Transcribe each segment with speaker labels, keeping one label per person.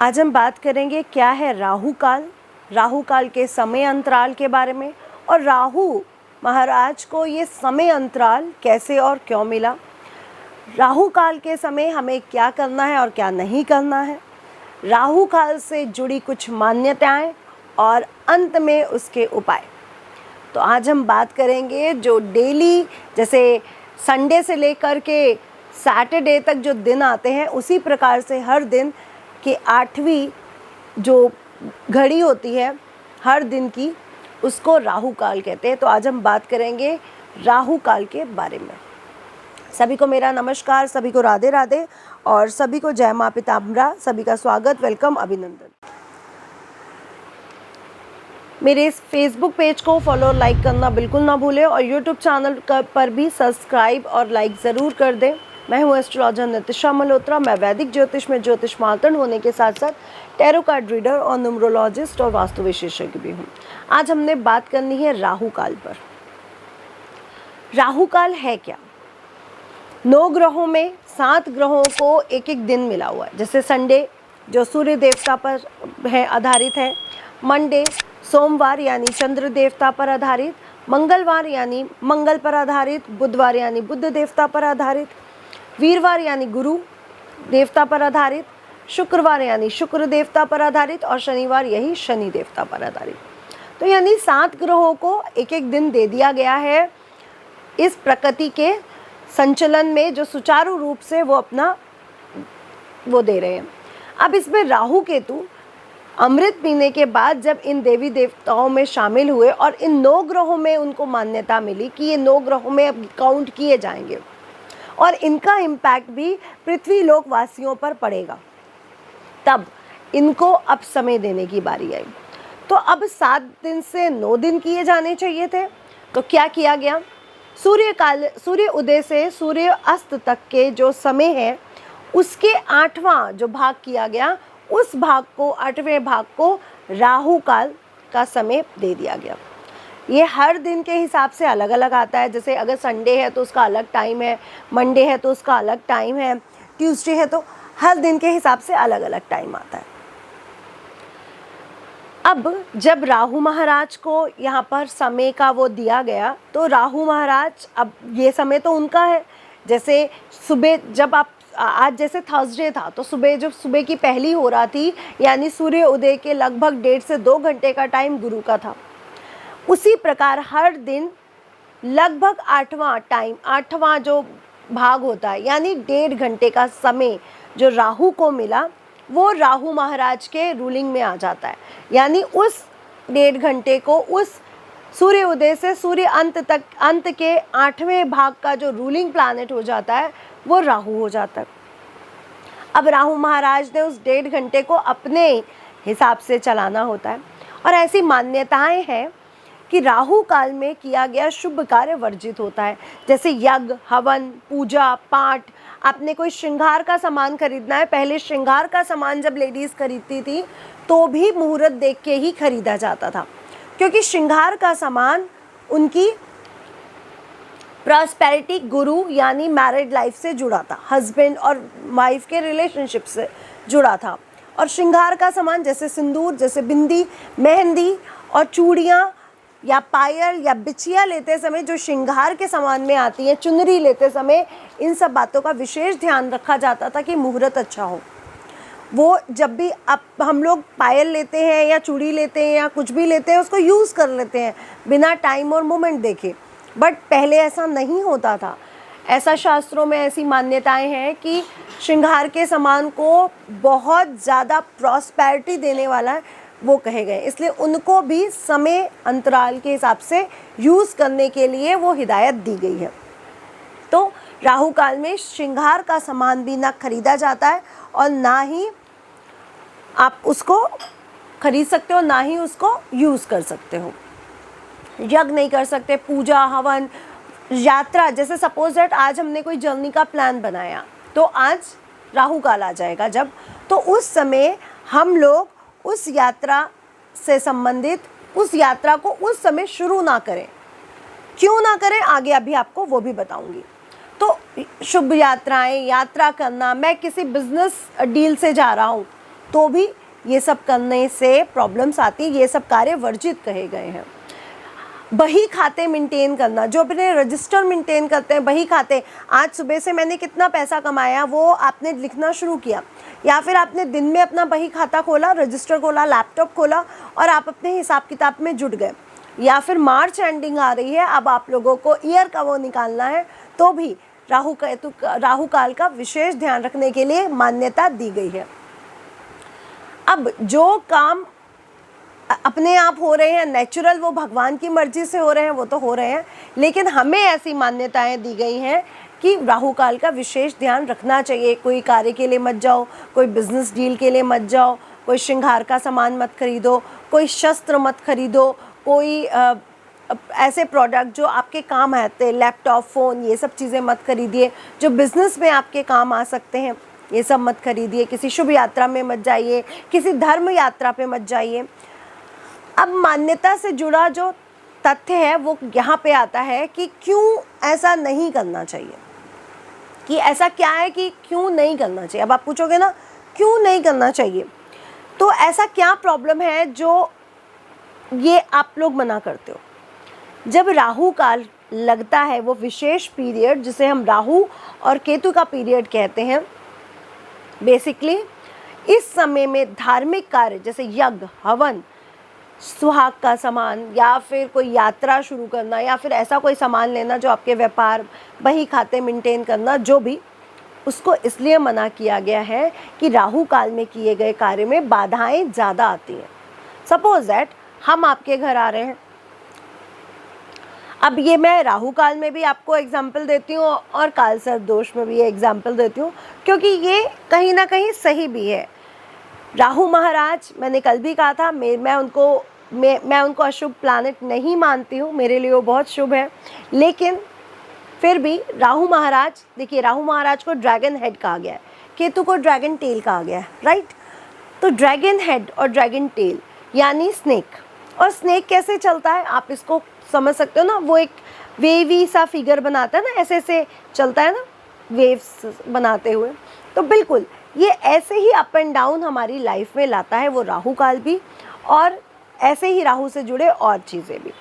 Speaker 1: आज हम बात करेंगे क्या है राहु काल, राहु काल के समय अंतराल के बारे में, और राहु महाराज को ये समय अंतराल कैसे और क्यों मिला। राहु काल के समय हमें क्या करना है और क्या नहीं करना है, राहु काल से जुड़ी कुछ मान्यताएं और अंत में उसके उपाय। तो आज हम बात करेंगे जो डेली, जैसे संडे से लेकर के सैटरडे तक जो दिन आते हैं, उसी प्रकार से हर दिन की 8वीं जो घड़ी होती है हर दिन की, उसको राहु काल कहते हैं। तो आज हम बात करेंगे राहु काल के बारे में। सभी को मेरा नमस्कार, सभी को राधे राधे और सभी को जय माँ पीताम्बरा। सभी का स्वागत, वेलकम, अभिनंदन। मेरे इस फेसबुक पेज को फॉलो और लाइक करना बिल्कुल ना भूलें और यूट्यूब चैनल पर भी सब्सक्राइब और लाइक ज़रूर कर दें। मैं हूँ एस्ट्रोलॉजर नितिशा मल्होत्रा। मैं वैदिक ज्योतिष में ज्योतिष मातृ होने के साथ साथ टैरो कार्ड रीडर और न्यूमरोलॉजिस्ट और वास्तु विशेषज्ञ भी हूँ। आज हमने बात करनी है राहु काल पर। राहु काल है क्या? 9 ग्रहों में 7 ग्रहों को एक एक दिन मिला हुआ है। जैसे संडे जो सूर्य देवता पर है, आधारित है, मंडे सोमवार यानी चंद्र देवता पर आधारित, मंगलवार यानी मंगल पर आधारित, बुधवार यानी बुध देवता पर आधारित, वीरवार यानी गुरु देवता पर आधारित, शुक्रवार यानी शुक्र देवता पर आधारित और शनिवार यही शनि देवता पर आधारित। तो यानी 7 ग्रहों को एक एक दिन दे दिया गया है इस प्रकृति के संचलन में, जो सुचारू रूप से वो अपना वो दे रहे हैं। अब इसमें राहु केतु अमृत पीने के बाद जब इन देवी देवताओं में शामिल हुए और इन 9 ग्रहों में उनको मान्यता मिली कि ये 9 ग्रहों में अब काउंट किए जाएंगे और इनका इम्पैक्ट भी पृथ्वी लोक वासियों पर पड़ेगा, तब इनको अब समय देने की बारी आई। तो अब 7 दिन से 9 दिन किए जाने चाहिए थे। तो क्या किया गया? सूर्य उदय से सूर्य अस्त तक के जो समय है उसके 8वां जो भाग किया गया, उस भाग को 8वें भाग को राहु काल का समय दे दिया गया। ये हर दिन के हिसाब से अलग अलग आता है। जैसे अगर संडे है तो उसका अलग टाइम है, मंडे है तो उसका अलग टाइम है, ट्यूसडे है तो हर दिन के हिसाब से अलग अलग टाइम आता है। अब जब राहु महाराज को यहाँ पर समय का वो दिया गया, तो राहु महाराज, अब ये समय तो उनका है। जैसे सुबह जब आप आज जैसे थर्सडे था तो सुबह की पहली हो रहा थी, यानी सूर्य उदय के लगभग 1.5 से 2 घंटे का टाइम गुरु का था। उसी प्रकार हर दिन लगभग 8वां जो भाग होता है, यानी 1.5 घंटे का समय जो राहु को मिला, वो राहु महाराज के रूलिंग में आ जाता है। यानी उस 1.5 घंटे को, उस सूर्य उदय से सूर्य अंत तक, अंत के 8वें भाग का जो रूलिंग प्लैनेट हो जाता है वो राहु हो जाता है। अब राहु महाराज ने उस 1.5 घंटे को अपने हिसाब से चलाना होता है और ऐसी मान्यताएं हैं कि राहु काल में किया गया शुभ कार्य वर्जित होता है। जैसे यज्ञ, हवन, पूजा पाठ। आपने कोई श्रृंगार का सामान खरीदना है, पहले श्रृंगार का सामान जब लेडीज़ खरीदती थी तो भी मुहूर्त देख के ही खरीदा जाता था, क्योंकि श्रृंगार का सामान उनकी प्रॉस्पेरिटी, गुरु यानी मैरिड लाइफ से जुड़ा था, हस्बैंड और वाइफ के रिलेशनशिप से जुड़ा था। और श्रृंगार का सामान जैसे सिंदूर, जैसे बिंदी, मेहंदी और चूड़ियाँ या पायल या बिछिया लेते समय जो श्रृंगार के सामान में आती हैं, चुनरी लेते समय, इन सब बातों का विशेष ध्यान रखा जाता था कि मुहूर्त अच्छा हो। वो जब भी अब हम लोग पायल लेते हैं या चूड़ी लेते हैं या कुछ भी लेते हैं, उसको यूज़ कर लेते हैं बिना टाइम और मोमेंट देखे, बट पहले ऐसा नहीं होता था। ऐसा शास्त्रों में ऐसी मान्यताएं हैं कि श्रृंगार के सामान को बहुत ज़्यादा प्रॉस्पेरिटी देने वाला वो कहे गए, इसलिए उनको भी समय अंतराल के हिसाब से यूज़ करने के लिए वो हिदायत दी गई है। तो राहु काल में श्रृंगार का सामान भी ना खरीदा जाता है और ना ही आप उसको खरीद सकते हो, ना ही उसको यूज़ कर सकते हो। यज्ञ नहीं कर सकते, पूजा, हवन, यात्रा। जैसे सपोज दैट आज हमने कोई जर्नी का प्लान बनाया, तो आज राहु काल आ जाएगा जब, तो उस समय हम लोग उस यात्रा से संबंधित उस यात्रा को उस समय शुरू ना करें। क्यों ना करें, आगे अभी आपको वो भी बताऊंगी। तो शुभ यात्राएं, यात्रा करना, मैं किसी बिजनेस डील से जा रहा हूँ तो भी ये सब करने से प्रॉब्लम्स आती है, ये सब कार्य वर्जित कहे गए हैं। बही खाते मेंटेन करना, जो अपने रजिस्टर मेंटेन करते हैं, बही खाते, आज सुबह से मैंने कितना पैसा कमाया वो आपने लिखना शुरू किया, या फिर आपने दिन में अपना बही खाता खोला, रजिस्टर खोला, लैपटॉप खोला और आप अपने हिसाब किताब में जुट गए, या फिर मार्च एंडिंग आ रही है, अब आप लोगों को ईयर का वो निकालना है, तो भी राहु काल का विशेष ध्यान रखने के लिए मान्यता दी गई है। अब जो काम अपने आप हो रहे हैं, नेचुरल, वो भगवान की मर्जी से हो रहे हैं, वो तो हो रहे हैं, लेकिन हमें ऐसी मान्यताएं दी गई हैं कि राहु काल का विशेष ध्यान रखना चाहिए। कोई कार्य के लिए मत जाओ, कोई बिजनेस डील के लिए मत जाओ, कोई श्रृंगार का सामान मत खरीदो, कोई शस्त्र मत खरीदो, कोई ऐसे प्रोडक्ट जो आपके काम आते हैं, लैपटॉप, फ़ोन, ये सब चीज़ें मत खरीदिए। जो बिज़नेस में आपके काम आ सकते हैं ये सब मत खरीदिए। किसी शुभ यात्रा में मत जाइए, किसी धर्म यात्रा पे मत जाइए। अब मान्यता से जुड़ा जो तथ्य है वो यहाँ पे आता है कि क्यों ऐसा नहीं करना चाहिए, कि ऐसा क्या है कि क्यों नहीं करना चाहिए। अब आप पूछोगे ना क्यों नहीं करना चाहिए, तो ऐसा क्या प्रॉब्लम है जो ये आप लोग मना करते हो। जब राहु काल लगता है, वो विशेष पीरियड जिसे हम राहु और केतु का पीरियड कहते हैं, बेसिकली इस समय में धार्मिक कार्य जैसे यज्ञ, हवन, सुहाग का सामान, या फिर कोई यात्रा शुरू करना, या फिर ऐसा कोई सामान लेना जो आपके व्यापार, बही खाते मेंटेन करना, जो भी, उसको इसलिए मना किया गया है कि राहु काल में किए गए कार्य में बाधाएं ज़्यादा आती हैं। सपोज दैट हम आपके घर आ रहे हैं, अब ये मैं राहु काल में भी आपको एग्जाम्पल देती हूँ और काल सर्प दोष में भी ये एग्जाम्पल देती हूँ, क्योंकि ये कहीं ना कहीं सही भी है। राहु महाराज, मैंने कल भी कहा था, मैं उनको अशुभ प्लैनेट नहीं मानती हूँ, मेरे लिए वो बहुत शुभ है, लेकिन फिर भी राहु महाराज, देखिए राहु महाराज को ड्रैगन हेड कहा गया है, केतु को ड्रैगन टेल कहा गया है, राइट। तो ड्रैगन हेड और ड्रैगन टेल यानी स्नेक, और स्नेक कैसे चलता है आप इसको समझ सकते हो ना, वो एक वेवी सा फिगर बनाता है ना, ऐसे ऐसे चलता है ना, वेव्स बनाते हुए। तो बिल्कुल ये ऐसे ही अप एंड डाउन हमारी लाइफ में लाता है वो राहु काल भी, और ऐसे ही राहु से जुड़े और चीज़ें भी।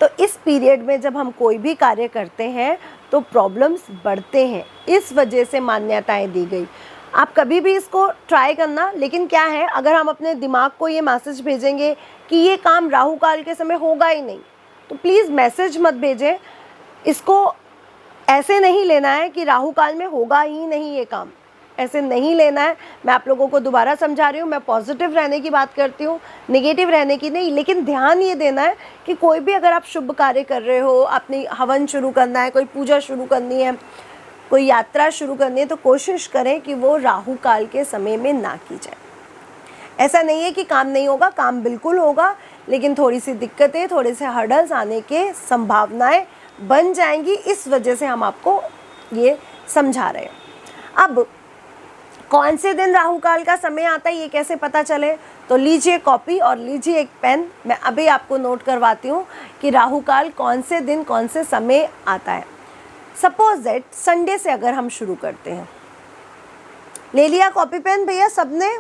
Speaker 1: तो इस पीरियड में जब हम कोई भी कार्य करते हैं तो प्रॉब्लम्स बढ़ते हैं, इस वजह से मान्यताएं दी गई। आप कभी भी इसको ट्राई करना, लेकिन क्या है, अगर हम अपने दिमाग को ये मैसेज भेजेंगे कि ये काम राहु काल के समय होगा ही नहीं, तो प्लीज़ मैसेज मत भेजें। इसको ऐसे नहीं लेना है कि राहु काल में होगा ही नहीं ये काम, ऐसे नहीं लेना है। मैं आप लोगों को दोबारा समझा रही हूँ, मैं पॉजिटिव रहने की बात करती हूँ, नेगेटिव रहने की नहीं। लेकिन ध्यान ये देना है कि कोई भी अगर आप शुभ कार्य कर रहे हो, अपनी हवन शुरू करना है, कोई पूजा शुरू करनी है, कोई यात्रा शुरू करनी है, तो कोशिश करें कि वो राहु काल के समय में ना की जाए। ऐसा नहीं है कि काम नहीं होगा, काम बिल्कुल होगा, लेकिन थोड़ी सी दिक्कतें, थोड़े से हर्डल्स आने के संभावनाएं बन जाएंगी। इस वजह से हम आपको ये समझा रहे हैं। अब कौन से दिन राहु काल का समय आता है ये कैसे पता चले, तो लीजिए कॉपी और लीजिए एक पेन, मैं अभी आपको नोट करवाती हूँ कि राहु काल कौन से दिन कौन से समय आता है। सपोज दैट संडे से अगर हम शुरू करते हैं, ले लिया कॉपी पेन भैया सबने,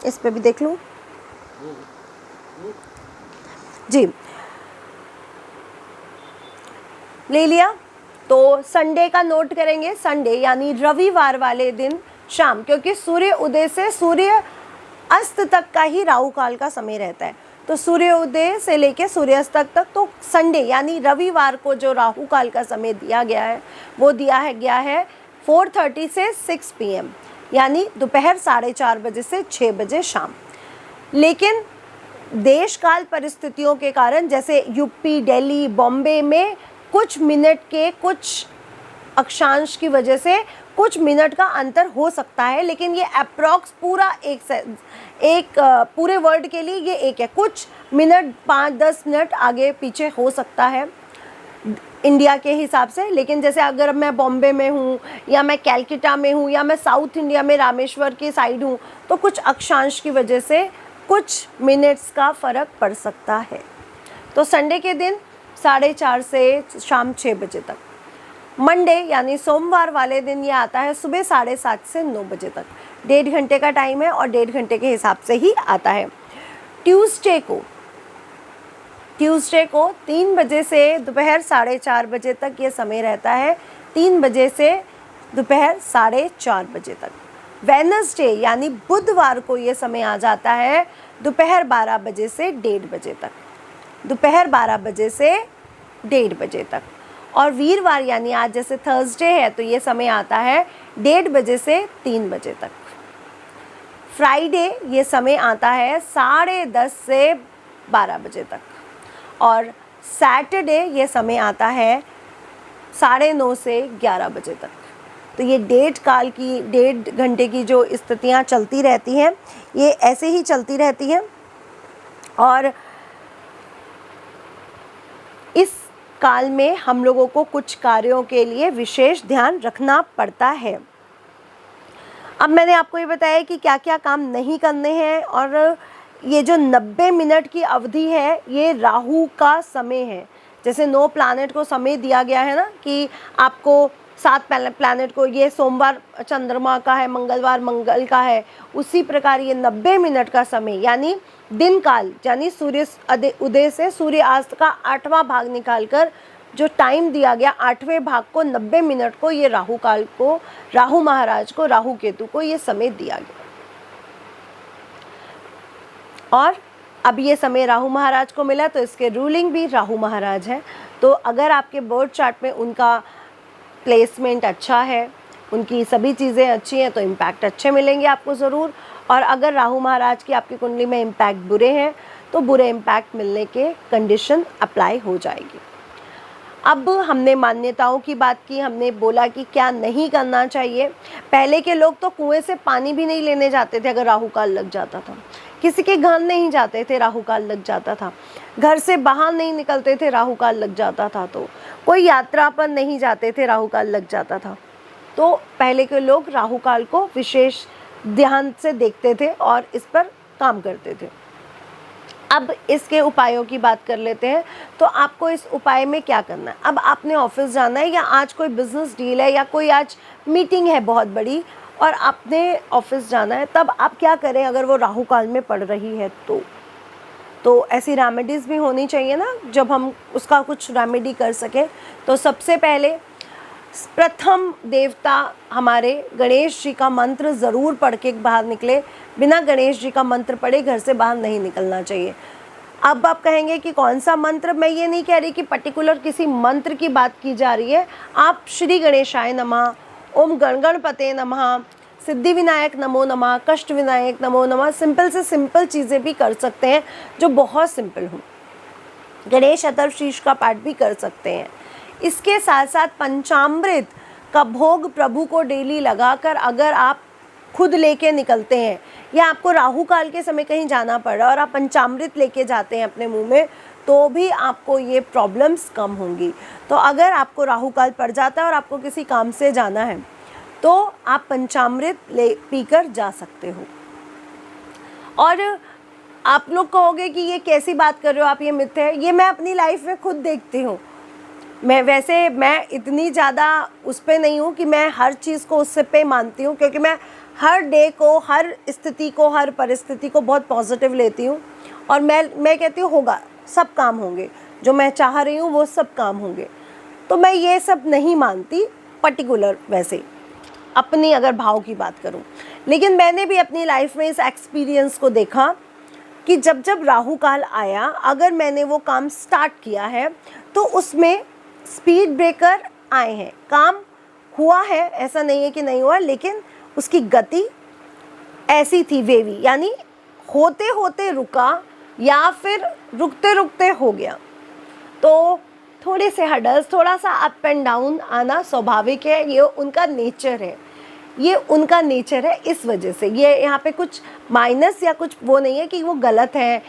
Speaker 1: इस पे भी देख लूँ जी, ले लिया। तो संडे का नोट करेंगे, संडे यानी रविवार वाले दिन शाम, क्योंकि सूर्य उदय से सूर्य अस्त तक का ही राहु काल का समय रहता है। तो सूर्य उदय से लेके सूर्यास्त तक तो संडे यानी रविवार को जो राहु काल का समय दिया गया है वो गया है 4:30 से 6 PM, यानी दोपहर 4:30 बजे से 6 बजे शाम। लेकिन देश काल परिस्थितियों के कारण, जैसे यूपी, दिल्ली, बॉम्बे में कुछ मिनट के, कुछ अक्षांश की वजह से कुछ मिनट का अंतर हो सकता है, लेकिन ये अप्रॉक्स पूरा एक पूरे वर्ल्ड के लिए ये एक है। कुछ मिनट 5-10 मिनट आगे पीछे हो सकता है इंडिया के हिसाब से, लेकिन जैसे अगर मैं बॉम्बे में हूँ या मैं कैलकाटा में हूँ या मैं साउथ इंडिया में रामेश्वर की साइड हूँ, तो कुछ अक्षांश की वजह से कुछ मिनट्स का फ़र्क पड़ सकता है। तो संडे के दिन 4:30 से शाम 6 बजे तक। मंडे यानी सोमवार वाले दिन ये आता है सुबह 7:30 से 9 बजे तक, 1.5 घंटे का टाइम है और 1.5 घंटे के हिसाब से ही आता है। ट्यूसडे को 3 बजे से दोपहर 4:30 बजे तक ये समय रहता है, 3 बजे से दोपहर 4:30 बजे तक। वेडनेसडे यानी बुधवार को ये समय आ जाता है दोपहर 12 बजे से 1:30 बजे तक, दोपहर 12 बजे से 1:30 बजे तक। और वीरवार यानी आज जैसे थर्सडे है तो ये समय आता है 1:30 बजे से 3 बजे तक। फ्राइडे ये समय आता है 10:30 से 12 बजे तक। और सैटरडे ये समय आता है 9:30 से 11 बजे तक। तो ये 1.5 घंटे की जो स्थितियाँ चलती रहती हैं, ये ऐसे ही चलती रहती हैं और इस काल में हम लोगों को कुछ कार्यों के लिए विशेष ध्यान रखना पड़ता है। अब मैंने आपको ये बताया कि क्या क्या काम नहीं करने हैं और ये जो 90 मिनट की अवधि है ये राहु का समय है। जैसे 9 प्लैनेट को समय दिया गया है ना कि आपको 7 प्लैनेट को, ये सोमवार चंद्रमा का है, मंगलवार मंगल का है, उसी प्रकार ये 90 मिनट का समय यानी दिन काल यानी सूर्य उदय से सूर्यास्त का 8वां भाग निकालकर जो टाइम दिया गया 8वें भाग को 90 मिनट को ये राहु काल को, राहु महाराज को, राहु केतु को ये समय दिया गया। और अब ये समय राहु महाराज को मिला तो इसके रूलिंग भी राहु महाराज है। तो अगर आपके बर्थ चार्ट में उनका प्लेसमेंट अच्छा है, उनकी सभी चीज़ें अच्छी हैं तो इम्पैक्ट अच्छे मिलेंगे आपको ज़रूर। और अगर राहु महाराज की आपकी कुंडली में इम्पैक्ट बुरे हैं तो बुरे इम्पैक्ट मिलने के कंडीशन अप्लाई हो जाएगी। अब हमने मान्यताओं की बात की, हमने बोला कि क्या नहीं करना चाहिए। पहले के लोग तो कुएं से पानी भी नहीं लेने जाते थे अगर राहु काल लग जाता था, किसी के घर नहीं जाते थे राहु काल लग जाता था, घर से बाहर नहीं निकलते थे राहु काल लग जाता था, तो कोई यात्रा पर नहीं जाते थे राहु काल लग जाता था। तो पहले के लोग राहु काल को विशेष ध्यान से देखते थे और इस पर काम करते थे। अब इसके उपायों की बात कर लेते हैं। तो आपको इस उपाय में क्या करना है। अब आपने ऑफिस जाना है या आज कोई बिजनेस डील है या कोई आज मीटिंग है बहुत बड़ी और आपने ऑफिस जाना है, तब आप क्या करें अगर वो राहु काल में पड़ रही है तो ऐसी रेमेडीज़ भी होनी चाहिए ना जब हम उसका कुछ रेमेडी कर सकें। तो सबसे पहले प्रथम देवता हमारे गणेश जी का मंत्र ज़रूर पढ़ के बाहर निकले। बिना गणेश जी का मंत्र पढ़े घर से बाहर नहीं निकलना चाहिए। अब आप कहेंगे कि कौन सा मंत्र, मैं ये नहीं कह रही कि पर्टिकुलर किसी मंत्र की बात की जा रही है। आप श्री गणेशाय नमः, ओम गणगणपते नमः, सिद्धि विनायक नमो नमः, कष्ट विनायक नमो नमः, सिंपल से सिंपल चीज़ें भी कर सकते हैं जो बहुत सिंपल हों। गणेश अथर्वशीर्ष का पाठ भी कर सकते हैं। इसके साथ साथ पंचामृत का भोग प्रभु को डेली लगाकर अगर आप खुद लेके निकलते हैं या आपको राहु काल के समय कहीं जाना पड़ रहा है और आप पंचामृत लेके जाते हैं अपने मुंह में, तो भी आपको ये प्रॉब्लम्स कम होंगी। तो अगर आपको राहु काल पड़ जाता है और आपको किसी काम से जाना है तो आप पंचामृत पीकर जा सकते हो। और आप लोग कहोगे कि ये कैसी बात कर रहे हो आप, ये मिथ है। ये मैं अपनी लाइफ में खुद देखती हूँ। मैं इतनी ज़्यादा उस पे नहीं हूँ कि मैं हर चीज़ को उससे पे मानती हूँ, क्योंकि मैं हर डे को, हर स्थिति को, हर परिस्थिति को बहुत पॉजिटिव लेती हूँ। और मैं कहती हूँ होगा, सब काम होंगे, जो मैं चाह रही हूँ वो सब काम होंगे। तो मैं ये सब नहीं मानती पर्टिकुलर, वैसे अपनी अगर भाव की बात करूं। लेकिन मैंने भी अपनी लाइफ में इस एक्सपीरियंस को देखा कि जब जब राहु काल आया, अगर मैंने वो काम स्टार्ट किया है तो उसमें स्पीड ब्रेकर आए हैं। काम हुआ है, ऐसा नहीं है कि नहीं हुआ, लेकिन उसकी गति ऐसी थी वेवी, यानी होते होते रुका या फिर रुकते रुकते हो गया। तो थोड़े से हर्डल्स, थोड़ा सा अप एंड डाउन आना स्वाभाविक है, ये उनका नेचर है, ये उनका नेचर है। इस वजह से ये यहाँ पे कुछ माइनस या कुछ वो नहीं है कि वो गलत है,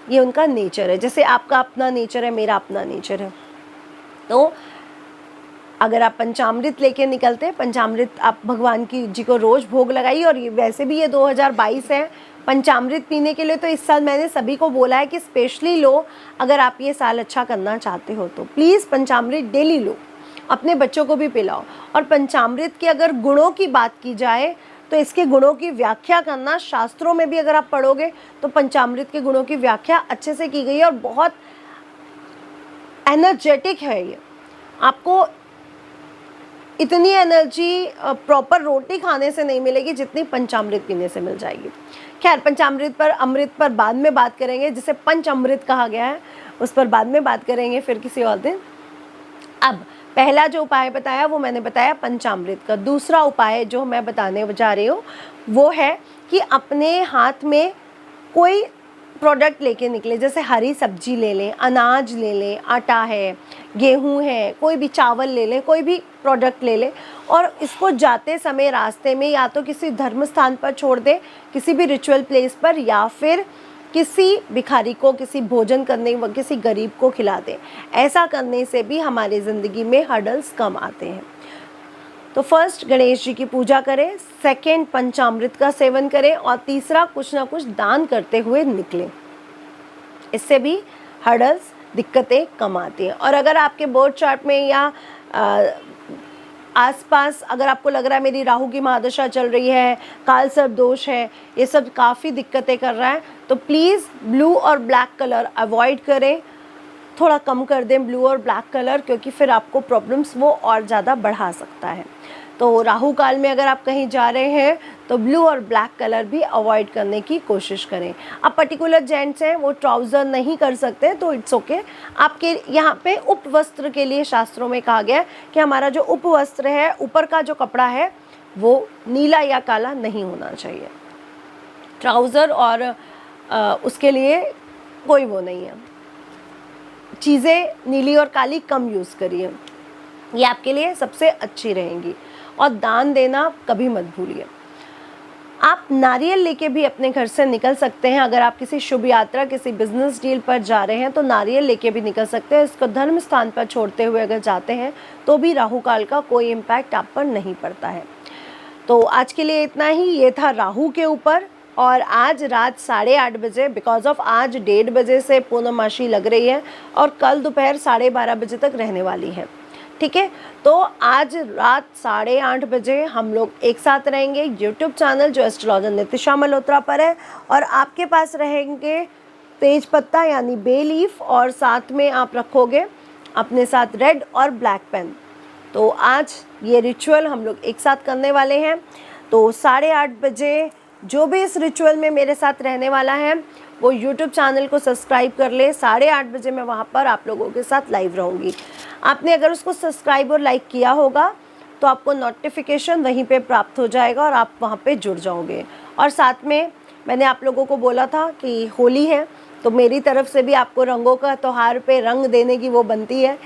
Speaker 1: ये उनका नेचर है। जैसे आपका अपना नेचर है, मेरा अपना नेचर है। तो अगर आप पंचामृत लेके निकलते हैं, पंचामृत आप भगवान की जी को रोज़ भोग लगाइए। और ये वैसे भी ये 2022 है पंचामृत पीने के लिए, तो इस साल मैंने सभी को बोला है कि स्पेशली लो। अगर आप ये साल अच्छा करना चाहते हो तो प्लीज़ पंचामृत डेली लो। अपने बच्चों को भी पिलाओ। और पंचामृत के अगर गुणों की बात की जाए तो इसके गुणों की व्याख्या करना, शास्त्रों में भी अगर आप पढ़ोगे तो पंचामृत के गुणों की व्याख्या अच्छे से की गई है और बहुत एनर्जेटिक है ये। आपको इतनी एनर्जी प्रॉपर रोटी खाने से नहीं मिलेगी जितनी पंचामृत पीने से मिल जाएगी। खैर, पंचामृत पर, अमृत पर बाद में बात करेंगे, जिसे पंचामृत कहा गया है उस पर बाद में बात करेंगे फिर किसी और दिन। अब पहला जो उपाय बताया वो मैंने बताया पंचामृत का। दूसरा उपाय जो मैं बताने जा रही हूँ वो है कि अपने हाथ में कोई प्रोडक्ट लेके निकले, जैसे हरी सब्जी ले लें, अनाज ले लें, आटा है, गेहूं है, कोई भी चावल ले लें, कोई भी प्रोडक्ट ले लें और इसको जाते समय रास्ते में या तो किसी धर्म स्थान पर छोड़ दें, किसी भी रिचुअल प्लेस पर, या फिर किसी भिखारी को, किसी भोजन करने व किसी गरीब को खिला दें। ऐसा करने से भी हमारी ज़िंदगी में हर्डल्स कम आते हैं। तो फर्स्ट गणेश जी की पूजा करें, सेकंड पंचामृत का सेवन करें और तीसरा कुछ ना कुछ दान करते हुए निकलें। इससे भी हर्डल्स, दिक्कतें कम आती हैं। और अगर आपके बर्थ चार्ट में या आसपास अगर आपको लग रहा है मेरी राहु की महादशा चल रही है, काल सर्प दोष है, ये सब काफ़ी दिक्कतें कर रहा है, तो प्लीज़ ब्लू और ब्लैक कलर अवॉइड करें, थोड़ा कम कर दें ब्लू और ब्लैक कलर, क्योंकि फिर आपको प्रॉब्लम्स वो और ज़्यादा बढ़ा सकता है। तो राहु काल में अगर आप कहीं जा रहे हैं तो ब्लू और ब्लैक कलर भी अवॉइड करने की कोशिश करें। अब पर्टिकुलर जेंट्स हैं वो ट्राउज़र नहीं कर सकते तो इट्स ओके। आपके यहाँ पे उपवस्त्र के लिए शास्त्रों में कहा गया है कि हमारा जो उपवस्त्र है, ऊपर का जो कपड़ा है, वो नीला या काला नहीं होना चाहिए। ट्राउज़र और उसके लिए कोई वो नहीं है। चीज़ें नीली और काली कम यूज़ करिए, ये आपके लिए सबसे अच्छी रहेंगी। और दान देना कभी मत भूलिए। आप नारियल लेके भी अपने घर से निकल सकते हैं। अगर आप किसी शुभ यात्रा, किसी बिजनेस डील पर जा रहे हैं तो नारियल लेके भी निकल सकते हैं। इसको धर्म स्थान पर छोड़ते हुए अगर जाते हैं तो भी राहु काल का कोई इम्पैक्ट आप पर नहीं पड़ता है। तो आज के लिए इतना ही। ये था राहु के ऊपर। और आज रात 8:30 बजे, बिकॉज ऑफ आज 1:30 बजे से पूर्णमासी लग रही है और कल दोपहर 12:30 बजे तक रहने वाली है, ठीक है। तो आज रात 8:30 बजे हम लोग एक साथ रहेंगे यूट्यूब चैनल जो एस्ट्रोलॉजर नितिशा मल्होत्रा पर है, और आपके पास रहेंगे तेज पत्ता यानी बे लीफ, और साथ में आप रखोगे अपने साथ रेड और ब्लैक पेन। तो आज ये रिचुअल हम लोग एक साथ करने वाले हैं। तो 8:30 बजे जो भी इस रिचुअल में मेरे साथ रहने वाला है वो यूट्यूब चैनल को सब्सक्राइब कर ले। 8:30 बजे मैं वहाँ पर आप लोगों के साथ लाइव रहूँगी। आपने अगर उसको सब्सक्राइब और लाइक किया होगा तो आपको नोटिफिकेशन वहीं पे प्राप्त हो जाएगा और आप वहाँ पे जुड़ जाओगे। और साथ में मैंने आप लोगों को बोला था कि होली है, तो मेरी तरफ से भी आपको रंगों का त्यौहार पे रंग देने की वो बनती है।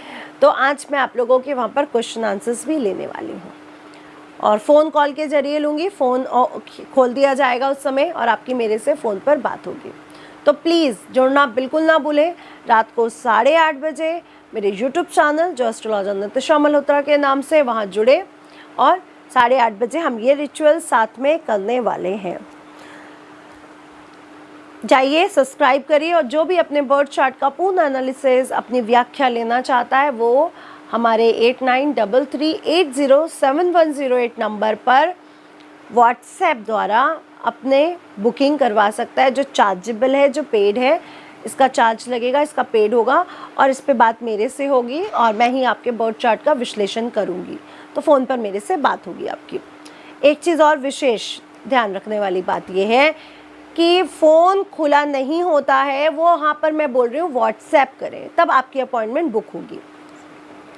Speaker 1: तो आज मैं आप लोगों के वहाँ पर क्वेश्चन आंसर्स भी लेने वाली हूँ और फ़ोन कॉल के ज़रिए लूँगी। फ़ोन खोल दिया जाएगा उस समय और आपकी मेरे से फ़ोन पर बात होगी। तो प्लीज़ जुड़ना बिल्कुल ना भूलें। रात को 8:30 बजे मेरे यूट्यूब चैनल जो एस्ट्रोलॉजर नितिशा मल्होत्रा के नाम से, वहाँ जुड़े और 8:30 बजे हम ये रिचुअल साथ में करने वाले हैं। जाइए सब्सक्राइब करिए, और जो भी अपने बर्थ चार्ट का पूर्ण एनालिसिस, अपनी व्याख्या लेना चाहता है वो हमारे 8933807108 नंबर पर व्हाट्सएप द्वारा अपने बुकिंग करवा सकता है। जो चार्जेबल है, जो पेड है, इसका चार्ज लगेगा, इसका पेड होगा और इस पे बात मेरे से होगी और मैं ही आपके बर्थ चार्ट का विश्लेषण करूँगी। तो फ़ोन पर मेरे से बात होगी आपकी। एक चीज़ और विशेष ध्यान रखने वाली बात यह है कि फ़ोन खुला नहीं होता है, वो वहाँ पर मैं बोल रही हूँ व्हाट्सएप करें, तब आपकी अपॉइंटमेंट बुक होगी,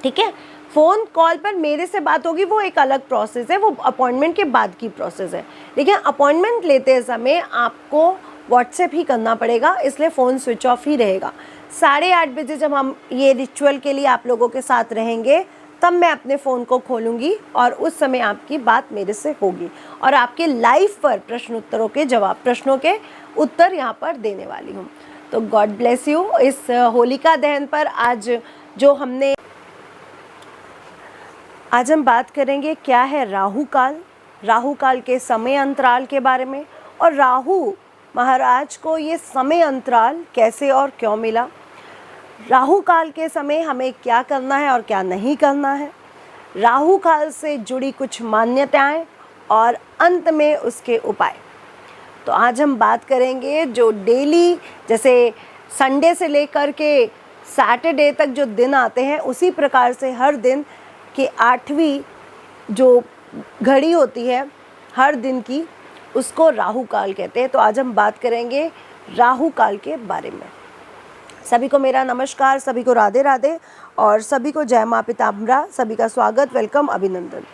Speaker 1: ठीक है। फ़ोन कॉल पर मेरे से बात होगी, वो एक अलग प्रोसेस है, वो अपॉइंटमेंट के बाद की प्रोसेस है। लेकिन अपॉइंटमेंट लेते समय आपको व्हाट्सएप ही करना पड़ेगा, इसलिए फ़ोन स्विच ऑफ ही रहेगा। 8:30 बजे जब हम ये रिचुअल के लिए आप लोगों के साथ रहेंगे तब मैं अपने फ़ोन को खोलूँगी और उस समय आपकी बात मेरे से होगी और आपके लाइव पर प्रश्नोत्तरों के जवाब, प्रश्नों के उत्तर यहाँ पर देने वाली हूँ। तो गॉड ब्लेस यू। इस होलिका दहन पर आज हम बात करेंगे क्या है राहु काल, राहु काल के समय अंतराल के बारे में, और राहु महाराज को ये समय अंतराल कैसे और क्यों मिला, राहु काल के समय हमें क्या करना है और क्या नहीं करना है, राहु काल से जुड़ी कुछ मान्यताएं और अंत में उसके उपाय। तो आज हम बात करेंगे जो डेली, जैसे संडे से लेकर के सैटरडे तक जो दिन आते हैं, उसी प्रकार से हर दिन की 8वीं जो घड़ी होती है हर दिन की, उसको राहु काल कहते हैं। तो आज हम बात करेंगे राहु काल के बारे में। सभी को मेरा नमस्कार, सभी को राधे राधे और सभी को जय माँ पीताम्बरा। सभी का स्वागत, वेलकम, अभिनंदन।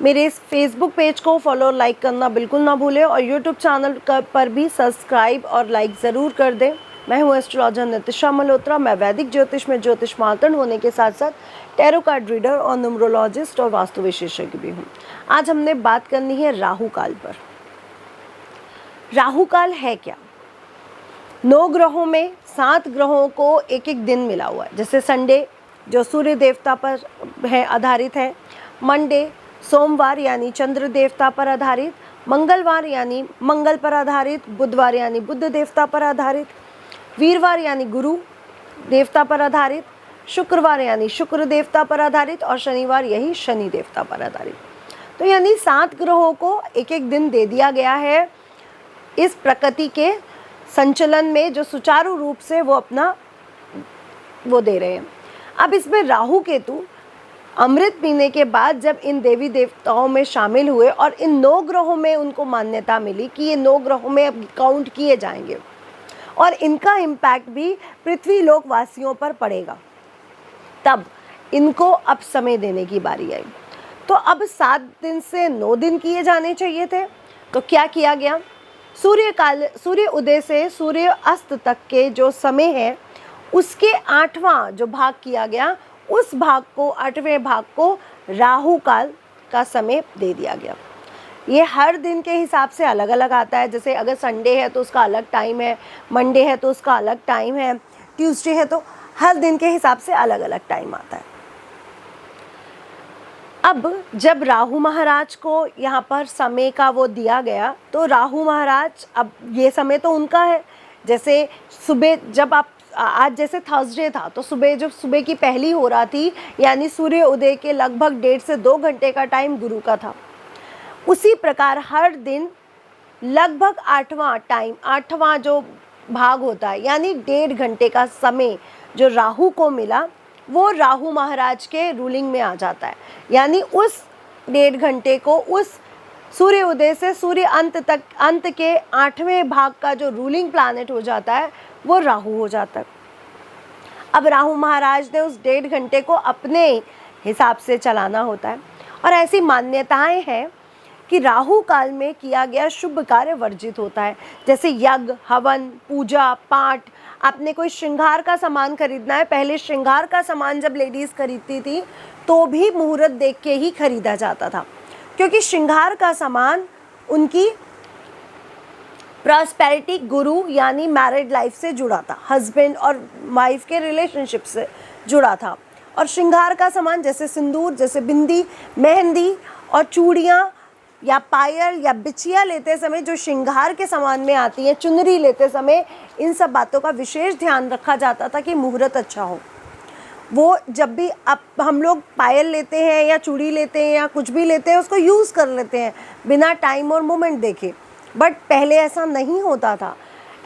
Speaker 1: मेरे इस फेसबुक पेज को फॉलो और लाइक करना बिल्कुल ना भूलें और यूट्यूब चैनल पर भी सब्सक्राइब और लाइक ज़रूर कर दें। मैं हूँ एस्ट्रोलॉजर नितिशा मल्होत्रा। मैं वैदिक ज्योतिष में ज्योतिष मातृ होने के साथ साथ टैरो कार्ड रीडर और न्यूमरोलॉजिस्ट और वास्तु विशेषज्ञ भी हूँ। आज हमने बात करनी है राहु काल पर। राहु काल है क्या? 9 ग्रहों में 7 ग्रहों को एक एक दिन मिला हुआ है। जैसे संडे जो सूर्य देवता पर है आधारित है, मंडे सोमवार यानी चंद्र देवता पर आधारित, मंगलवार यानी मंगल पर आधारित, बुधवार यानी बुध देवता पर आधारित, वीरवार यानी गुरु देवता पर आधारित, शुक्रवार यानी शुक्र देवता पर आधारित और शनिवार यही शनि देवता पर आधारित। तो यानी 7 ग्रहों को एक एक दिन दे दिया गया है इस प्रकृति के संचलन में, जो सुचारू रूप से वो अपना वो दे रहे हैं। अब इसमें राहु केतु अमृत पीने के बाद जब इन देवी देवताओं में शामिल हुए और इन 9 ग्रहों में उनको मान्यता मिली कि ये 9 ग्रहों में अब काउंट किए जाएंगे और इनका इम्पैक्ट भी पृथ्वी लोक वासियों पर पड़ेगा, तब इनको अब समय देने की बारी आई। तो अब 7 दिन से 9 दिन किए जाने चाहिए थे। तो क्या किया गया? सूर्य उदय से सूर्य अस्त तक के जो समय है उसके 8वां जो भाग किया गया, उस भाग को 8वें भाग को राहु काल का समय दे दिया गया। ये हर दिन के हिसाब से अलग अलग आता है। जैसे अगर संडे है तो उसका अलग टाइम है, मंडे है तो उसका अलग टाइम है, ट्यूसडे है तो हर दिन के हिसाब से अलग अलग टाइम आता है। अब जब राहु महाराज को यहाँ पर समय का वो दिया गया, तो राहु महाराज, अब ये समय तो उनका है। जैसे सुबह जब आप आज जैसे थर्सडे था तो सुबह की पहली हो रहा थी, यानी सूर्य उदय के लगभग 1.5 से 2 घंटे का टाइम गुरु का था। उसी प्रकार हर दिन लगभग 8वां जो भाग होता है, यानी 1.5 घंटे का समय जो राहु को मिला, वो राहु महाराज के रूलिंग में आ जाता है। यानी उस 1.5 घंटे को, उस सूर्य उदय से सूर्य अंत तक, अंत के 8वें भाग का जो रूलिंग प्लैनेट हो जाता है वो राहु हो जाता है। अब राहु महाराज ने उस 1.5 घंटे को अपने हिसाब से चलाना होता है और ऐसी मान्यताएं हैं कि राहु काल में किया गया शुभ कार्य वर्जित होता है। जैसे यज्ञ, हवन, पूजा पाठ। आपने कोई श्रृंगार का सामान खरीदना है, पहले श्रृंगार का सामान जब लेडीज़ खरीदती थी तो भी मुहूर्त देख के ही खरीदा जाता था, क्योंकि श्रृंगार का सामान उनकी प्रॉस्पेरिटी, गुरु यानी मैरिड लाइफ से जुड़ा था, हस्बैंड और वाइफ के रिलेशनशिप से जुड़ा था। और श्रृंगार का सामान जैसे सिंदूर, जैसे बिंदी, मेहंदी और चूड़ियाँ या पायल या बिछिया लेते समय जो श्रृंगार के सामान में आती हैं, चुनरी लेते समय, इन सब बातों का विशेष ध्यान रखा जाता था कि मुहूर्त अच्छा हो। वो जब भी अब हम लोग पायल लेते हैं या चूड़ी लेते हैं या कुछ भी लेते हैं, उसको यूज़ कर लेते हैं बिना टाइम और मोमेंट देखे, बट पहले ऐसा नहीं होता था।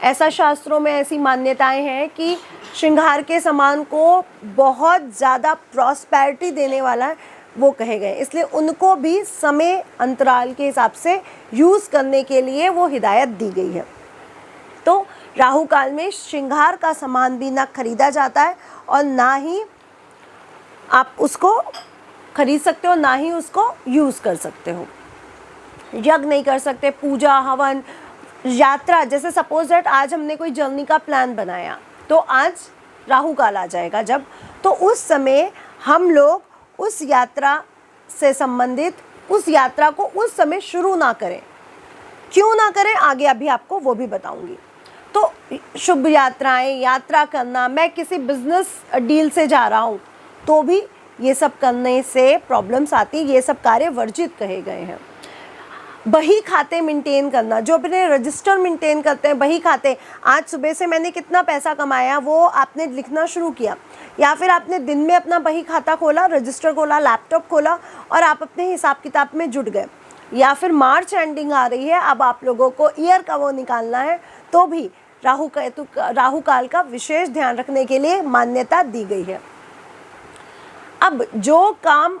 Speaker 1: ऐसा शास्त्रों में ऐसी मान्यताएं हैं कि श्रृंगार के सामान को बहुत ज़्यादा प्रॉस्पेरिटी देने वाला वो कहे गए, इसलिए उनको भी समय अंतराल के हिसाब से यूज़ करने के लिए वो हिदायत दी गई है। तो राहु काल में श्रृंगार का सामान भी ना खरीदा जाता है और ना ही आप उसको खरीद सकते हो, ना ही उसको यूज़ कर सकते हो। यज्ञ नहीं कर सकते, पूजा, हवन, यात्रा। जैसे सपोज दैट आज हमने कोई जर्नी का प्लान बनाया, तो आज राहु काल आ जाएगा जब, तो उस समय हम लोग उस यात्रा से संबंधित उस यात्रा को उस समय शुरू ना करें। क्यों ना करें, आगे अभी आपको वो भी बताऊंगी। तो शुभ यात्राएं, यात्रा करना, मैं किसी बिजनेस डील से जा रहा हूँ तो भी ये सब करने से प्रॉब्लम्स आती, ये सब कार्य वर्जित कहे गए हैं। बही खाते मेंटेन करना, जो अपने रजिस्टर मेंटेन करते हैं, बही खाते, आज सुबह से मैंने कितना पैसा कमाया वो आपने लिखना शुरू किया, या फिर आपने दिन में अपना बही खाता खोला, रजिस्टर खोला, लैपटॉप खोला और आप अपने हिसाब किताब में जुट गए, या फिर मार्च एंडिंग आ रही है, अब आप लोगों को ईयर का वो निकालना है, तो भी राहु काल का विशेष ध्यान रखने के लिए मान्यता दी गई है। अब जो काम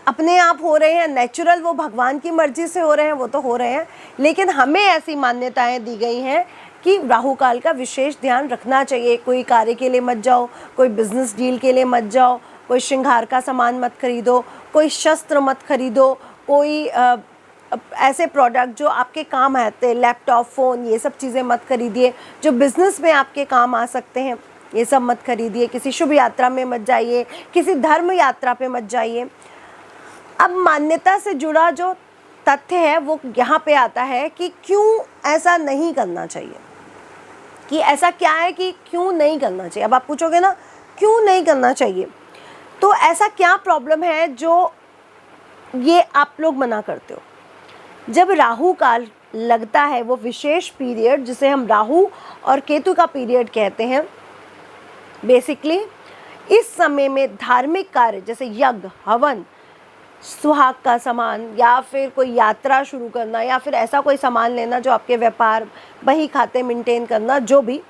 Speaker 1: अपने आप हो रहे हैं, नेचुरल, वो भगवान की मर्जी से हो रहे हैं, वो तो हो रहे हैं, लेकिन हमें ऐसी मान्यताएं दी गई हैं कि राहु काल का विशेष ध्यान रखना चाहिए। कोई कार्य के लिए मत जाओ, कोई बिजनेस डील के लिए मत जाओ, कोई श्रृंगार का सामान मत खरीदो, कोई शस्त्र मत खरीदो, कोई ऐसे प्रोडक्ट जो आपके काम आते हैं, लैपटॉप, फ़ोन, ये सब चीज़ें मत खरीदिए। जो बिज़नेस में आपके काम आ सकते हैं ये सब मत खरीदिए। किसी शुभ यात्रा में मत जाइए, किसी धर्म यात्रा पे मत जाइए। अब मान्यता से जुड़ा जो तथ्य है वो यहाँ पे आता है कि क्यों ऐसा नहीं करना चाहिए, कि ऐसा क्या है कि क्यों नहीं करना चाहिए। अब आप पूछोगे ना क्यों नहीं करना चाहिए, तो ऐसा क्या प्रॉब्लम है जो ये आप लोग मना करते हो। जब राहु काल लगता है, वो विशेष पीरियड जिसे हम राहु और केतु का पीरियड कहते हैं, बेसिकली इस समय में धार्मिक कार्य जैसे यज्ञ, हवन, सुहाग का सामान, या फिर कोई यात्रा शुरू करना, या फिर ऐसा कोई सामान लेना जो आपके व्यापार, बही खाते मेंटेन करना, जो भी,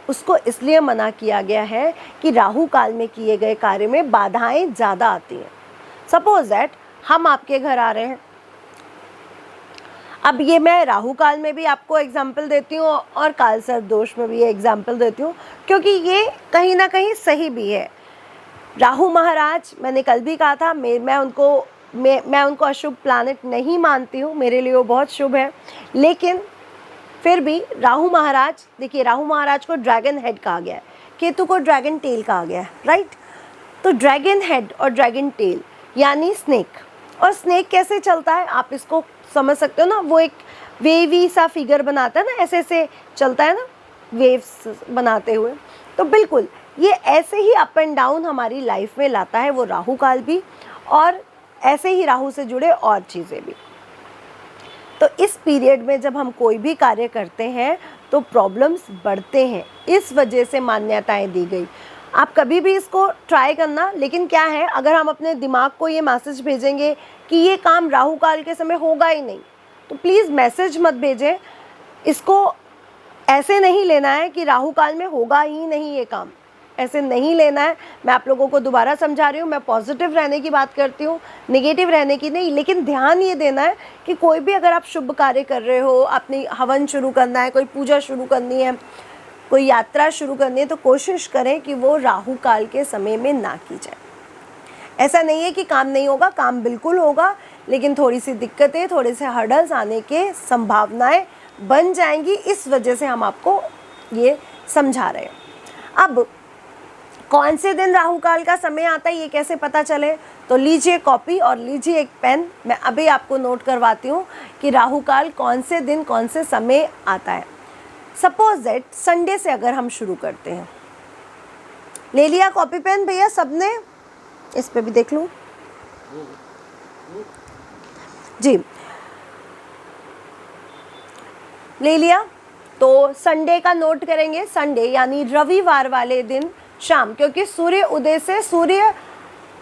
Speaker 1: उसको इसलिए मना किया गया है कि राहु काल में किए गए कार्य में बाधाएं ज़्यादा आती हैं। सपोज दैट हम आपके घर आ रहे हैं, अब ये मैं राहु काल में भी आपको एग्जाम्पल देती हूँ और काल सर्प दोष में भी ये एग्जाम्पल देती हूँ, क्योंकि ये कहीं ना कहीं सही भी है। राहु महाराज, मैंने कल भी कहा था, मैं उनको अशुभ प्लैनेट नहीं मानती हूँ, मेरे लिए वो बहुत शुभ है, लेकिन फिर भी राहु महाराज, देखिए राहु महाराज को ड्रैगन हेड कहा गया है, केतु को ड्रैगन टेल कहा गया है, राइट। तो ड्रैगन हेड और ड्रैगन टेल यानी स्नेक, और स्नेक कैसे चलता है आप इसको समझ सकते हो ना, वो एक वेवी सा फिगर बनाता है ना, ऐसे ऐसे चलता है ना, वेव्स बनाते हुए। तो बिल्कुल ये ऐसे ही अप एंड डाउन हमारी लाइफ में लाता है वो राहु काल भी, और ऐसे ही राहु से जुड़े और चीज़ें भी। तो इस पीरियड में जब हम कोई भी कार्य करते हैं तो प्रॉब्लम्स बढ़ते हैं, इस वजह से मान्यताएं दी गई। आप कभी भी इसको ट्राई करना, लेकिन क्या है, अगर हम अपने दिमाग को ये मैसेज भेजेंगे कि ये काम राहु काल के समय होगा ही नहीं, तो प्लीज़ मैसेज मत भेजें। इसको ऐसे नहीं लेना है कि राहु काल में होगा ही नहीं ये काम, ऐसे नहीं लेना है। मैं आप लोगों को दोबारा समझा रही हूँ, मैं पॉजिटिव रहने की बात करती हूँ, नेगेटिव रहने की नहीं। लेकिन ध्यान ये देना है कि कोई भी अगर आप शुभ कार्य कर रहे हो, अपनी हवन शुरू करना है, कोई पूजा शुरू करनी है, कोई यात्रा शुरू करनी है, तो कोशिश करें कि वो राहु काल के समय में ना की जाए। ऐसा नहीं है कि काम नहीं होगा, काम बिल्कुल होगा, लेकिन थोड़ी सी दिक्कतें, थोड़े से हर्डल्स आने के संभावनाएं बन जाएंगी। इस वजह से हम आपको ये समझा रहे हैं। अब कौन से दिन राहु काल का समय आता है ये कैसे पता चले, तो लीजिए कॉपी और लीजिए एक पेन, मैं अभी आपको नोट करवाती हूँ कि राहु काल कौन से दिन कौन से समय आता है। सपोज दैट संडे से अगर हम शुरू करते हैं, ले लिया कॉपी पेन भैया सबने, इस पे भी देख लूँ जी, ले लिया। तो संडे का नोट करेंगे, संडे यानी रविवार वाले दिन शाम, क्योंकि सूर्य उदय से सूर्य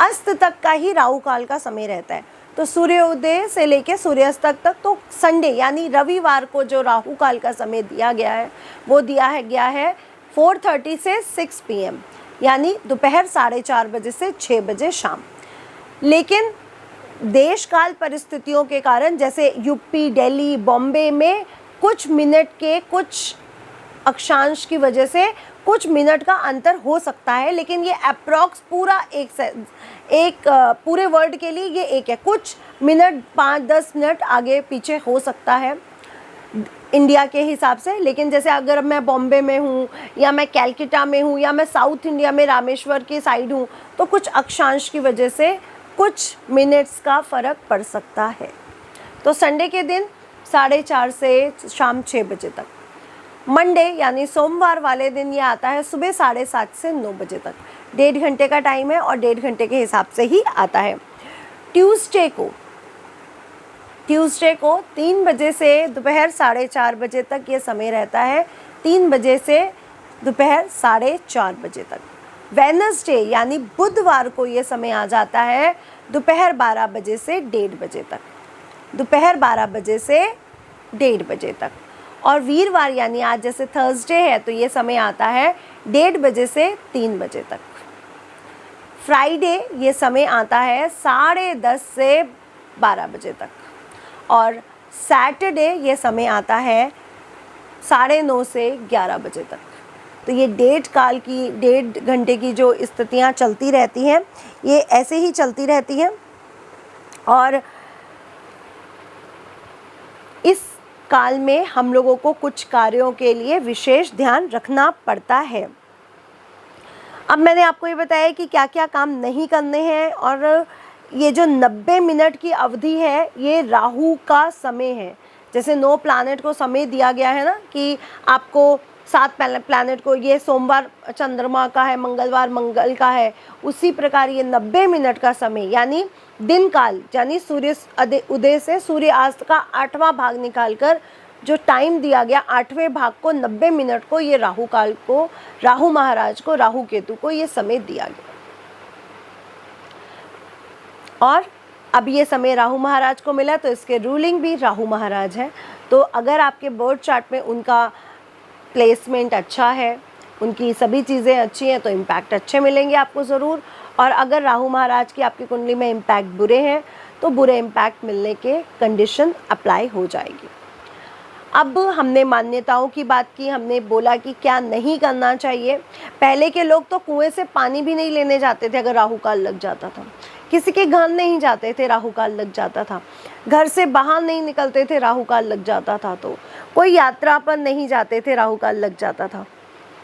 Speaker 1: अस्त तक का ही राहु काल का समय रहता है, तो सूर्य उदय से लेके सूर्यास्त तक तो संडे यानी रविवार को जो राहु काल का समय दिया गया है वो गया है 4:30 से 6 PM, यानी दोपहर 4:30 बजे से 6 बजे शाम। लेकिन देश काल परिस्थितियों के कारण, जैसे यूपी, दिल्ली, बॉम्बे में कुछ मिनट के, कुछ अक्षांश की वजह से कुछ मिनट का अंतर हो सकता है, लेकिन ये अप्रॉक्स पूरा एक पूरे वर्ल्ड के लिए ये एक है। कुछ मिनट 5-10 मिनट आगे पीछे हो सकता है इंडिया के हिसाब से, लेकिन जैसे अगर मैं बॉम्बे में हूँ या मैं कैलकाटा में हूँ या मैं साउथ इंडिया में रामेश्वर की साइड हूँ, तो कुछ अक्षांश की वजह से कुछ मिनट्स का फ़र्क पड़ सकता है। तो संडे के दिन 4:30 से शाम 6 बजे तक। मंडे यानी सोमवार वाले दिन ये आता है सुबह 7:30 से 9 बजे तक, 1.5 घंटे का टाइम है और 1.5 घंटे के हिसाब से ही आता है। ट्यूसडे ट्यूसडे को 3 बजे से दोपहर 4:30 बजे तक ये समय रहता है, 3 बजे से दोपहर 4:30 बजे तक। वेडनेसडे यानी बुधवार को ये समय आ जाता है दोपहर 12 बजे से 1:30 बजे तक, दोपहर 12 बजे से 1:30 बजे तक। और वीरवार यानी आज जैसे थर्सडे है तो ये समय आता है 1:30 बजे से 3 बजे तक। फ्राइडे ये समय आता है 10:30 से 12 बजे तक। और सैटरडे ये समय आता है 9:30 से 11 बजे तक। तो ये 1.5 घंटे की जो स्थितियाँ चलती रहती हैं, ये ऐसे ही चलती रहती हैं। और इस काल में हम लोगों को कुछ कार्यों के लिए विशेष ध्यान रखना पड़ता है। अब मैंने आपको ये बताया कि क्या क्या काम नहीं करने हैं। और ये जो 90 मिनट की अवधि है ये राहु का समय है। जैसे 9 प्लैनेट को समय दिया गया है ना कि आपको 7 प्लैनेट को, ये सोमवार चंद्रमा का है, मंगलवार मंगल का है, उसी प्रकार ये 90 मिनट का समय यानी दिन काल यानी सूर्य उदय से सूर्यास्त का 8वां भाग निकालकर जो टाइम दिया गया 8वें भाग को 90 मिनट को ये राहु काल को, राहु महाराज को, राहु केतु को ये समय दिया गया। और अब ये समय राहु महाराज को मिला तो इसके रूलिंग भी राहु महाराज है। तो अगर आपके बर्थ चार्ट में उनका प्लेसमेंट अच्छा है, उनकी सभी चीज़ें अच्छी हैं तो इम्पैक्ट अच्छे मिलेंगे आपको ज़रूर। और अगर राहु महाराज की आपकी कुंडली में इम्पैक्ट बुरे हैं तो बुरे इम्पैक्ट मिलने के कंडीशन अप्लाई हो जाएगी। अब हमने मान्यताओं की बात की, हमने बोला कि क्या नहीं करना चाहिए। पहले के लोग तो कुएं से पानी भी नहीं लेने जाते थे अगर राहु काल लग जाता था, किसी के घर नहीं जाते थे राहु काल लग जाता था, घर से बाहर नहीं निकलते थे राहु काल लग जाता था, तो कोई यात्रा पर नहीं जाते थे राहु काल लग जाता था।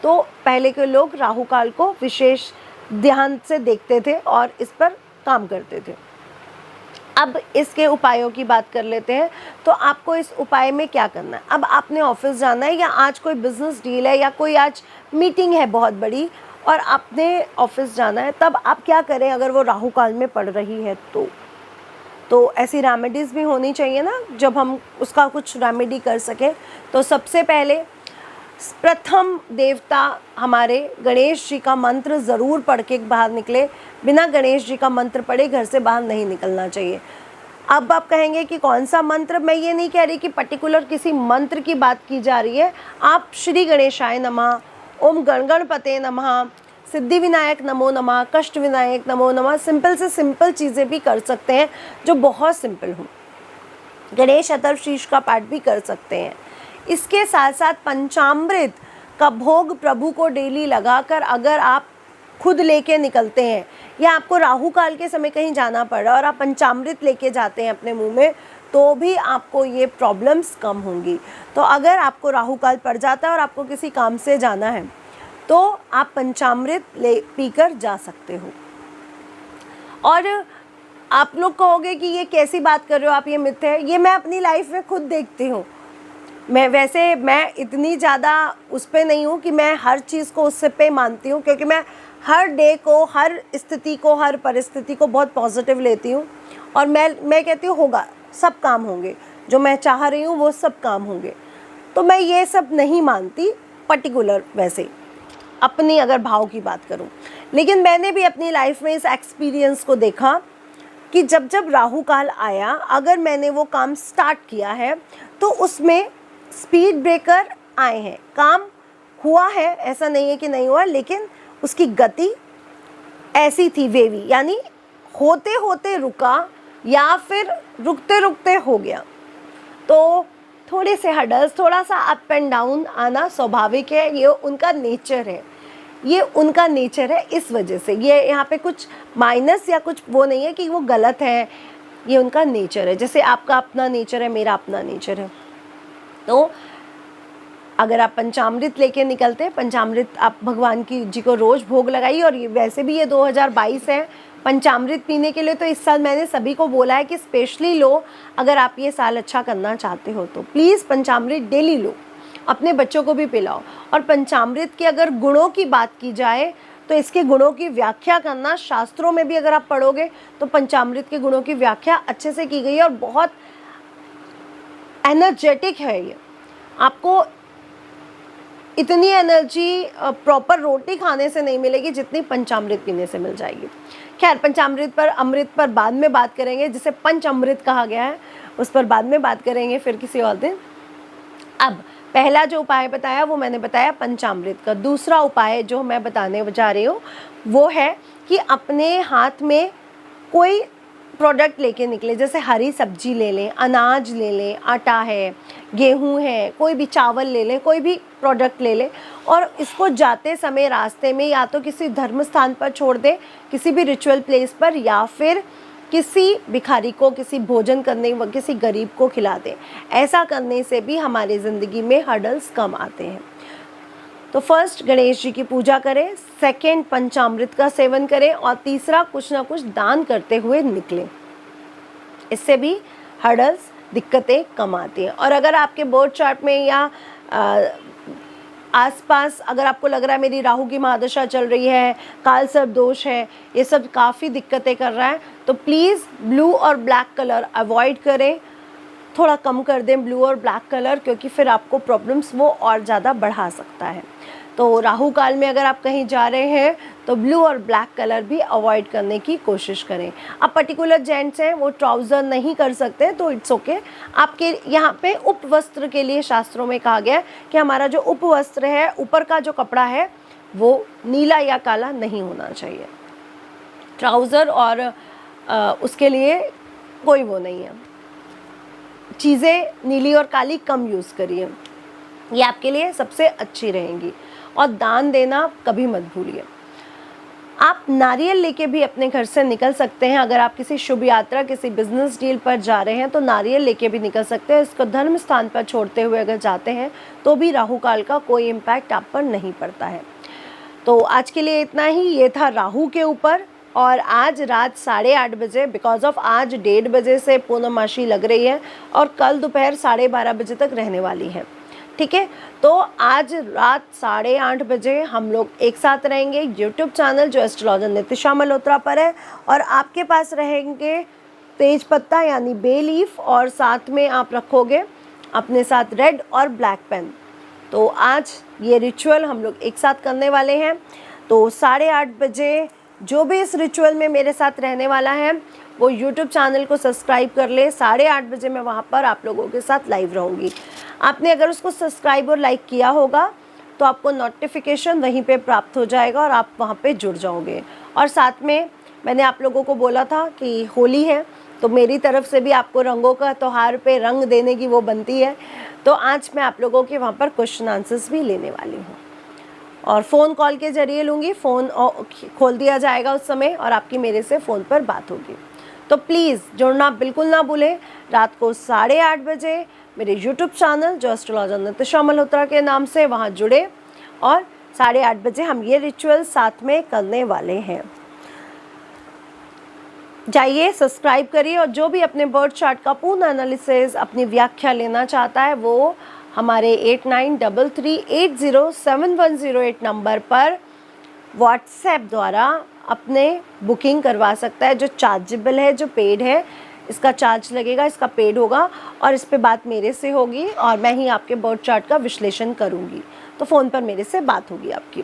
Speaker 1: तो पहले के लोग राहु काल को विशेष ध्यान से देखते थे और इस पर काम करते थे। अब इसके उपायों की बात कर लेते हैं। तो आपको इस उपाय में क्या करना है। अब आपने ऑफिस जाना है या आज कोई बिजनेस डील है या कोई आज मीटिंग है बहुत बड़ी और आपने ऑफिस जाना है, तब आप क्या करें अगर वो राहु काल में पड़ रही है तो ऐसी रेमेडीज़ भी होनी चाहिए ना, जब हम उसका कुछ रेमेडी कर सकें। तो सबसे पहले प्रथम देवता हमारे गणेश जी का मंत्र ज़रूर पढ़ के बाहर निकले। बिना गणेश जी का मंत्र पढ़े घर से बाहर नहीं निकलना चाहिए। अब आप कहेंगे कि कौन सा मंत्र, मैं ये नहीं कह रही कि पर्टिकुलर किसी मंत्र की बात की जा रही है। आप श्री गणेशाय नमः, ओम गणगणपते नमः, सिद्धि विनायक नमो नमः, कष्ट विनायक नमो नमः, सिंपल से सिंपल चीज़ें भी कर सकते हैं जो बहुत सिंपल हों। गणेश अथर्वशीर्ष का पाठ भी कर सकते हैं। इसके साथ साथ पंचामृत का भोग प्रभु को डेली लगाकर अगर आप खुद लेके निकलते हैं या आपको राहु काल के समय कहीं जाना पड़ रहा है और आप पंचामृत लेके जाते हैं अपने मुंह में, तो भी आपको ये प्रॉब्लम्स कम होंगी। तो अगर आपको राहु काल पड़ जाता है और आपको किसी काम से जाना है तो आप पंचामृत पीकर जा सकते हो। और आप लोग कहोगे कि ये कैसी बात कर रहे हो आप, ये मिथ है। ये मैं अपनी लाइफ में खुद देखती हूँ। मैं इतनी ज़्यादा उस पे नहीं हूँ कि मैं हर चीज़ को उससे पे मानती हूँ, क्योंकि मैं हर डे को, हर स्थिति को, हर परिस्थिति को बहुत पॉजिटिव लेती हूँ। और मैं कहती हूँ होगा, सब काम होंगे, जो मैं चाह रही हूँ वो सब काम होंगे। तो मैं ये सब नहीं मानती पर्टिकुलर, वैसे अपनी अगर भाव की बात करूँ। लेकिन मैंने भी अपनी लाइफ में इस एक्सपीरियंस को देखा कि जब जब राहु काल आया, अगर मैंने वो काम स्टार्ट किया है तो उसमें स्पीड ब्रेकर आए हैं। काम हुआ है, ऐसा नहीं है कि नहीं हुआ, लेकिन उसकी गति ऐसी थी वेवी, यानी होते होते रुका या फिर रुकते रुकते हो गया। तो थोड़े से हर्डल्स, थोड़ा सा अप एंड डाउन आना स्वाभाविक है, ये उनका नेचर है, ये उनका नेचर है। इस वजह से ये यहाँ पे कुछ माइनस या कुछ वो नहीं है कि वो गलत है, ये उनका नेचर है। जैसे आपका अपना नेचर है, मेरा अपना नेचर है। तो अगर आप पंचामृत लेके निकलते हैं, पंचामृत आप भगवान की जी को रोज़ भोग लगाइए। और ये वैसे भी ये 2022 है पंचामृत पीने के लिए, तो इस साल मैंने सभी को बोला है कि स्पेशली लो। अगर आप ये साल अच्छा करना चाहते हो तो प्लीज़ पंचामृत डेली लो, अपने बच्चों को भी पिलाओ। और पंचामृत के अगर गुणों की बात की जाए तो इसके गुणों की व्याख्या करना, शास्त्रों में भी अगर आप पढ़ोगे तो पंचामृत के गुणों की व्याख्या अच्छे से की गई है और बहुत एनर्जेटिक है ये। आपको इतनी एनर्जी प्रॉपर रोटी खाने से नहीं मिलेगी जितनी पंचामृत पीने से मिल जाएगी। खैर, पंचामृत पर, अमृत पर बाद में बात करेंगे, जिसे पंचामृत कहा गया है उस पर बाद में बात करेंगे फिर किसी और दिन। अब पहला जो उपाय बताया वो मैंने बताया पंचामृत का। दूसरा उपाय जो मैं बताने जा रही हूँ वो है कि अपने हाथ में कोई प्रोडक्ट लेके निकले, जैसे हरी सब्जी ले लें, अनाज ले लें, आटा है, गेहूं है, कोई भी चावल ले लें, कोई भी प्रोडक्ट ले लें और इसको जाते समय रास्ते में या तो किसी धर्म स्थान पर छोड़ दें, किसी भी रिचुअल प्लेस पर, या फिर किसी भिखारी को, किसी भोजन करने व किसी गरीब को खिला दें। ऐसा करने से भी हमारी ज़िंदगी में हर्डल्स कम आते हैं। तो फर्स्ट गणेश जी की पूजा करें, सेकंड पंचामृत का सेवन करें और तीसरा कुछ ना कुछ दान करते हुए निकलें। इससे भी हर्डल्स, दिक्कतें कम आती हैं। और अगर आपके बर्थ चार्ट में या आसपास अगर आपको लग रहा है मेरी राहु की महादशा चल रही है, काल सर्प दोष है, ये सब काफ़ी दिक्कतें कर रहा है, तो प्लीज़ ब्लू और ब्लैक कलर अवॉइड करें, थोड़ा कम कर दें ब्लू और ब्लैक कलर, क्योंकि फिर आपको प्रॉब्लम्स वो और ज़्यादा बढ़ा सकता है। तो राहु काल में अगर आप कहीं जा रहे हैं तो ब्लू और ब्लैक कलर भी अवॉइड करने की कोशिश करें। अब पर्टिकुलर जेंट्स हैं वो ट्राउज़र नहीं कर सकते तो इट्स ओके। आपके यहाँ पे उपवस्त्र के लिए शास्त्रों में कहा गया है कि हमारा जो उपवस्त्र है, ऊपर का जो कपड़ा है, वो नीला या काला नहीं होना चाहिए। ट्राउज़र और उसके लिए कोई वो नहीं है। चीज़ें नीली और काली कम यूज़ करिए, ये आपके लिए सबसे अच्छी रहेंगी। और दान देना कभी मत भूलिए। आप नारियल लेके भी अपने घर से निकल सकते हैं। अगर आप किसी शुभ यात्रा, किसी बिजनेस डील पर जा रहे हैं तो नारियल लेके भी निकल सकते हैं। इसको धर्म स्थान पर छोड़ते हुए अगर जाते हैं तो भी राहु काल का कोई इम्पैक्ट आप पर नहीं पड़ता है। तो आज के लिए इतना ही। ये था राहु के ऊपर। और आज रात 8:30 बजे, बिकॉज ऑफ आज 1:30 बजे से पूर्णमासी लग रही है और कल दोपहर 12:30 बजे तक रहने वाली है, ठीक है। तो आज रात 8:30 बजे हम लोग एक साथ रहेंगे यूट्यूब चैनल जो एस्ट्रोलॉजर नितिशा मल्होत्रा पर है, और आपके पास रहेंगे तेज पत्ता यानी बे लीफ, और साथ में आप रखोगे अपने साथ रेड और ब्लैक पेन। तो आज ये रिचुअल हम लोग एक साथ करने वाले हैं। तो 8:30 बजे जो भी इस रिचुअल में मेरे साथ रहने वाला है वो यूट्यूब चैनल को सब्सक्राइब कर ले। 8:30 बजे मैं वहाँ पर आप लोगों के साथ लाइव रहूँगी। आपने अगर उसको सब्सक्राइब और लाइक किया होगा तो आपको नोटिफिकेशन वहीं पे प्राप्त हो जाएगा और आप वहाँ पे जुड़ जाओगे। और साथ में मैंने आप लोगों को बोला था कि होली है, तो मेरी तरफ से भी आपको रंगों का त्यौहार पे रंग देने की वो बनती है। तो आज मैं आप लोगों के वहाँ पर क्वेश्चन आंसर्स भी लेने वाली हूँ और फ़ोन कॉल के ज़रिए लूँगी। फ़ोन खोल दिया जाएगा उस समय और आपकी मेरे से फ़ोन पर बात होगी। तो प्लीज़ जुड़ना बिल्कुल ना भूलें। रात को 8:30 बजे मेरे यूट्यूब चैनल जो एस्ट्रोलॉजर नितिशा मल्होत्रा के नाम से, वहाँ जुड़े और 8:30 बजे हम ये रिचुअल साथ में करने वाले हैं। जाइए सब्सक्राइब करिए, और जो भी अपने बर्थ चार्ट का पूर्ण एनालिसिस, अपनी व्याख्या लेना चाहता है वो हमारे 8933807108 नंबर पर व्हाट्सएप द्वारा अपने बुकिंग करवा सकता है। जो चार्जेबल है, जो पेड है, इसका चार्ज लगेगा, इसका पेड होगा और इस पे बात मेरे से होगी और मैं ही आपके बर्थ चार्ट का विश्लेषण करूँगी। तो फ़ोन पर मेरे से बात होगी आपकी।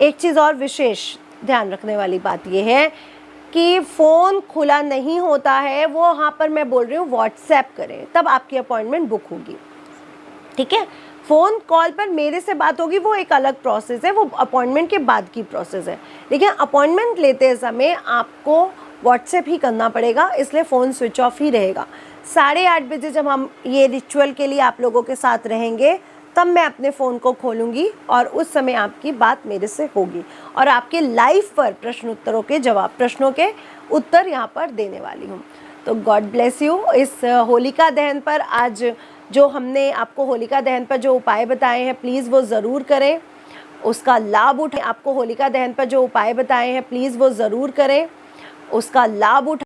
Speaker 1: एक चीज़ और विशेष ध्यान रखने वाली बात यह है कि फ़ोन खुला नहीं होता है, वो वहाँ पर मैं बोल रही हूँ व्हाट्सएप करें, तब आपकी अपॉइंटमेंट बुक होगी, ठीक है। फ़ोन कॉल पर मेरे से बात होगी, वो एक अलग प्रोसेस है, वो अपॉइंटमेंट के बाद की प्रोसेस है। लेकिन अपॉइंटमेंट लेते समय आपको व्हाट्सएप ही करना पड़ेगा, इसलिए फ़ोन स्विच ऑफ ही रहेगा। 8:30 बजे जब हम ये रिचुअल के लिए आप लोगों के साथ रहेंगे तब मैं अपने फ़ोन को खोलूँगी और उस समय आपकी बात मेरे से होगी और आपके लाइव पर प्रश्नोत्तरों के जवाब, प्रश्नों के उत्तर यहाँ पर देने वाली हूँ। तो गॉड ब्लेस यू। इस होलिका दहन पर आज जो हमने आपको होलिका दहन पर जो उपाय बताए हैं प्लीज़ वो ज़रूर करें, उसका लाभ उठाएं। आपको होलिका दहन पर जो उपाय बताए हैं प्लीज़ वो ज़रूर करें, उसका लाभ उठाएं।